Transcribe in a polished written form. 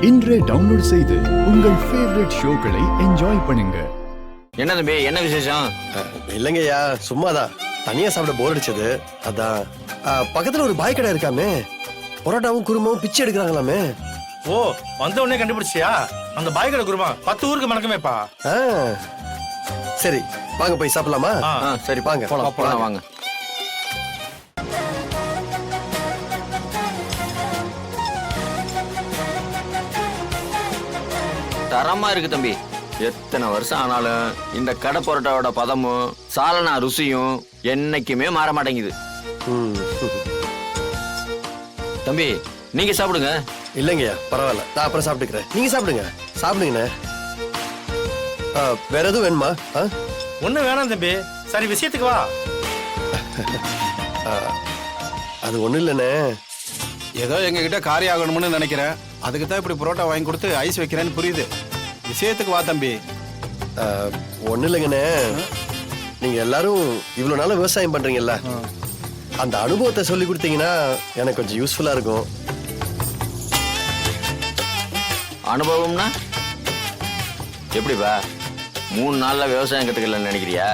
இன்றே டவுன்லோட் செய்து உங்கள் ஃபேவரட் ஷோக்களை என்ஜாய் பண்ணுங்க. என்ன தம்பி, என்ன விசேஷம்? இல்லைங்கய்யா, சும்மாதான். தனியா சாப்பிட போர் அடிச்சது, அதான். பக்கத்துல ஒரு பாய் கடை இருக்காமே, பரோட்டாவும் குருமாவும் பிச்சை எடுக்கிறாங்களாமே. ஓ, வந்த உடனே கண்டுபிடிச்சியா? அந்த பாய் கடை குருமா 10 ஊருக்கு மணக்கமேப்பா. சரி, வாங்க போய் சாப்பிடலாமா? சரி வாங்க போலாம் வாங்க. தரமா இருக்கு தம்பி. எத்தனை வருஷம் ஆனாலும் இந்த கடை பரோட்டாவோட பதமும் சாலனா ருசியும் என்னைக்குமே மாற மாட்டேங்குது. தம்பி, நீங்க சாப்பிடுங்க. இல்லைங்கய்யா, பரவாயில்ல, நான் அப்புறம் சாப்பிட்டுக்கிறேன். நீங்க சாப்பிடுங்க. சாப்பிடுங்கண்ணே. வேற எதுவும் வேணுமா? ஒண்ணு வேணாம் தம்பி. சரி, விஷயத்துக்கு வா. அது ஒண்ணும் இல்லைண்ணே. ஏதோ எங்ககிட்ட காரியம் ஆகணும்னு நினைக்கிறேன். அதுக்கு தான் இப்படி புரோட்டா வாங்கி கொடுத்து ஐஸ் வைக்கிறேன்னு புரியுது. விஷயத்துக்கு வா தம்பி. ஒன்றும் இல்லைங்கண்ணே, நீங்க எல்லாரும் இவ்வளோ நாளும் விவசாயம் பண்றீங்கல்ல, அந்த அனுபவத்தை சொல்லி கொடுத்தீங்கன்னா எனக்கு கொஞ்சம் யூஸ்ஃபுல்லா இருக்கும். அனுபவம்னா எப்படிப்பா? 3 நாள்ல விவசாயம் கத்துக்கலன்னு நினைக்கிறியா?